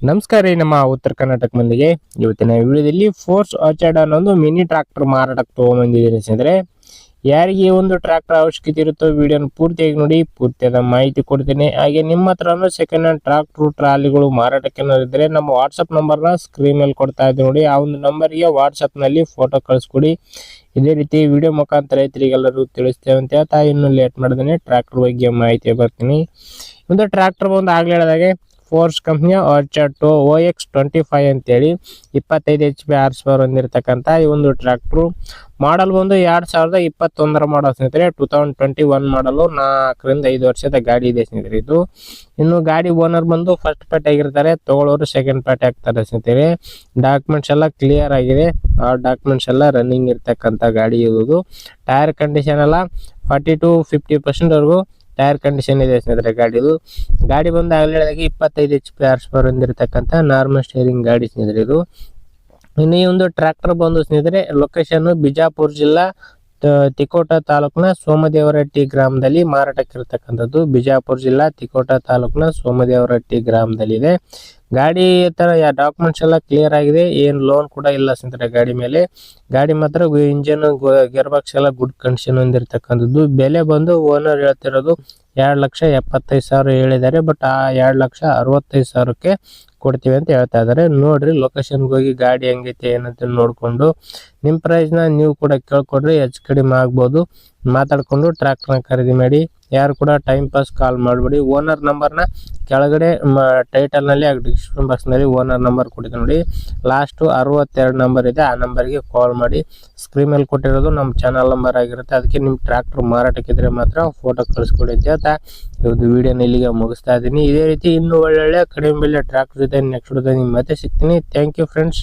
ನಮಸ್ಕಾರ ರೀ, ನಮ್ಮ ಉತ್ತರ ಕರ್ನಾಟಕ ಮಂದಿಗೆ ಇವತ್ತಿನ ವಿಡಿಯೋದಲ್ಲಿ ಫೋರ್ಸ್ ಆರ್ಚರ್ಡ್ ಅನ್ನೋದು ಮಿನಿ ಟ್ರಾಕ್ಟರ್ ಮಾರಾಟಕ್ಕೆ ತಗೊಂಡ್ಬಂದಿದ್ದೀನಿ ಸ್ನೇಹಿತರೆ. ಯಾರಿಗೆ ಒಂದು ಟ್ರಾಕ್ಟರ್ ಅವಶ್ಯಕತೆ ಇರುತ್ತೋ ವಿಡಿಯೋನ ಪೂರ್ತಿಯಾಗಿ ನೋಡಿ, ಪೂರ್ತಿಯಾದ ಮಾಹಿತಿ ಕೊಡ್ತೀನಿ. ಹಾಗೆ ನಿಮ್ಮ ಹತ್ರನೂ ಸೆಕೆಂಡ್ ಹ್ಯಾಂಡ್ ಟ್ರಾಕ್ಟರ್ ಟ್ರಾಲಿಗಳು ಮಾರಾಟಕ್ಕೆ ಇದ್ದರೆ ನಮ್ಮ ವಾಟ್ಸಪ್ ನಂಬರ್ನ ಸ್ಕ್ರೀನ್ ಮೇಲೆ ಕೊಡ್ತಾ ಇದ್ದೀವಿ ನೋಡಿ. ಆ ಒಂದು ನಂಬರ್ಗೆ ವಾಟ್ಸಪ್ನಲ್ಲಿ ಫೋಟೋ ಕಳಿಸ್ಕೊಡಿ. ಇದೇ ರೀತಿ ವಿಡಿಯೋ ಮುಖಾಂತರ ರೈತರಿಗೆಲ್ಲರೂ ತಿಳಿಸ್ತೇವೆ ಅಂತ ಹೇಳ್ತಾ ಇನ್ನೂ ಲೇಟ್ ಮಾಡಿದ್ರೆ ಟ್ರಾಕ್ಟರ್ ಬಗ್ಗೆ ಮಾಹಿತಿ ಬರ್ತೀನಿ. ಒಂದು ಟ್ರಾಕ್ಟರ್ ಬಂದು ಆಗ್ಲೇ ಹೇಳಿದಾಗೆ ಫೋರ್ಸ್ ಕಂಪ್ನಿಯ ಆರ್ಚರ್ಡ್ OX25 ಅಂತೇಳಿ 25 HP HP ಹೊಂದಿರತಕ್ಕಂಥ ಈ ಒಂದು ಟ್ರಾಕ್ಟರ್ ಮಾಡಲ್ ಬಂದು 2021 ಮಾಡಲ್ ಸ್ನೇಹಿತರೆ. 2021 ಮಾಡಲು 4ರಿಂದ 5 ವರ್ಷದ ಗಾಡಿ ಇದೆ ಸ್ನೇಹಿತರೆ. ಇದು ಇನ್ನು ಗಾಡಿ ಓನರ್ ಬಂದು ಫಸ್ಟ್ ಪಾರ್ಟಿ ಆಗಿರ್ತಾರೆ, ತಗೊಳ್ಳೋರು ಸೆಕೆಂಡ್ ಪಾರ್ಟಿ ಆಗ್ತಾರೆ ಸ್ನೇಹಿತರೆ. ಡಾಕ್ಯುಮೆಂಟ್ಸ್ ಎಲ್ಲ ಕ್ಲಿಯರ್ ಆಗಿದೆ, ಆ ಡಾಕ್ಯುಮೆಂಟ್ಸ್ ಎಲ್ಲ ರನ್ನಿಂಗ್ ಇರ್ತಕ್ಕಂಥ ಗಾಡಿ ಇರುವುದು. ಟೈರ್ ಕಂಡೀಷನ್ ಎಲ್ಲ 40 to 50% ವರೆಗೂ ಟೈರ್ ಕಂಡೀಷನ್ ಇದೆ ಸ್ನೇಹಿತರೆ. ಗಾಡಿ ಬಂದು ಆಗಲೇ 25 HP HP ಹೊಂದಿರತಕ್ಕಂಥ ನಾರ್ಮಲ್ ಸ್ಟೇರಿಂಗ್ ಗಾಡಿ ಸ್ನೇಹಿತರೆ ಇದು. ಇನ್ನು ಈ ಒಂದು ಟ್ರ್ಯಾಕ್ಟರ್ ಬಂದು ಸ್ನೇಹಿತರೆ ಲೊಕೇಶನ್ ಬಿಜಾಪುರ ಜಿಲ್ಲಾ ತಿಕೋಟ ತಾಲೂಕಿನ ಸೋಮದೇವರಹಟ್ಟಿ ಗ್ರಾಮದಲ್ಲಿ ಮಾರಾಟಕ್ಕಿರ್ತಕ್ಕಂಥದ್ದು. ಬಿಜಾಪುರ ಜಿಲ್ಲಾ ತಿಕೋಟ ತಾಲೂಕಿನ ಸೋಮದೇವರಹಟ್ಟಿ ಗ್ರಾಮದಲ್ಲಿದೆ. ಗಾಡಿ ತರ ಡಾಕ್ಯುಮೆಂಟ್ಸ್ ಎಲ್ಲ ಕ್ಲಿಯರ್ ಆಗಿದೆ, ಏನು ಲೋನ್ ಕೂಡ ಇಲ್ಲ ಸ್ನೇಹಿತರೆ ಗಾಡಿ ಮೇಲೆ. ಗಾಡಿ ಮಾತ್ರ ಇಂಜನ್ ಗೇರ್ ಬಾಕ್ಸ್ ಎಲ್ಲ ಗುಡ್ ಕಂಡೀಷನ್ ಹೊಂದಿರತಕ್ಕಂಥದ್ದು. ಬೆಲೆ ಬಂದು ಓನರ್ ಹೇಳ್ತಿರೋದು 2,75,000 ಹೇಳಿದ್ದಾರೆ, ಬಟ್ ಆ 2,65,000ಕ್ಕೆ ಕೊಡ್ತೀವಿ ಅಂತ ಹೇಳ್ತಾ ಇದ್ದಾರೆ. ನೋಡ್ರಿ ಲೊಕೇಶನ್ಗೆ ಹೋಗಿ ಗಾಡಿ ಹೆಂಗೈತೆ ಏನಂತ ನೋಡ್ಕೊಂಡು ನಿಮ್ಮ ಪ್ರೈಸ್ನ ನೀವು ಕೂಡ ಕೇಳ್ಕೊಡ್ರಿ, ಹೆಚ್ಚು ಕಡಿಮೆ ಆಗ್ಬೋದು. ಮಾತಾಡ್ಕೊಂಡು ಟ್ರ್ಯಾಕ್ಟರ್ನ ಖರೀದಿ ಮಾಡಿ. ಯಾರು ಕೂಡ ಟೈಮ್ ಪಾಸ್ ಕಾಲ್ ಮಾಡಬೇಡಿ. ಓನರ್ ನಂಬರ್ನ ಕೆಳಗಡೆ ಟೈಟಲ್ನಲ್ಲಿ ಡಿಸ್ಕ್ರಿಪ್ಷನ್ ಬಾಕ್ಸ್ನಲ್ಲಿ ಓನರ್ ನಂಬರ್ ಕೊಟ್ಟಿದೆ ನೋಡಿ. ಲಾಸ್ಟು 62 ನಂಬರ್ ಇದೆ, ಆ ನಂಬರ್ಗೆ ಕಾಲ್ ಮಾಡಿ. ಸ್ಕ್ರೀನ್ ಮೇಲೆ ಕೊಟ್ಟಿರೋದು ನಮ್ಮ ಚಾನಲ್ ನಂಬರ್ ಆಗಿರುತ್ತೆ. ಅದಕ್ಕೆ ನಿಮ್ಮ ಟ್ರ್ಯಾಕ್ಟರ್ ಮಾರಾಟಕ್ಕಿದ್ರೆ ಮಾತ್ರ ಫೋಟೋ ಕಳಿಸ್ಕೊಡಿ ಅಂತ ಹೇಳ್ತಾ ಇವತ್ತು ವಿಡಿಯೋನ ಇಲ್ಲಿಗೆ ಮುಗಿಸ್ತಾ ಇದ್ದೀನಿ. ಇದೇ ರೀತಿ ಇನ್ನೂ ಒಳ್ಳೊಳ್ಳೆ ಕಡಿಮೆ ಬೆಲೆ ಟ್ರ್ಯಾಕ್ಟರ್ ಜೊತೆ ನೆಕ್ಸ್ಟ್ ವಿಡಿಯೋದಲ್ಲಿ ಮತ್ತೆ ಸಿಗ್ತೀನಿ. Thank you friends.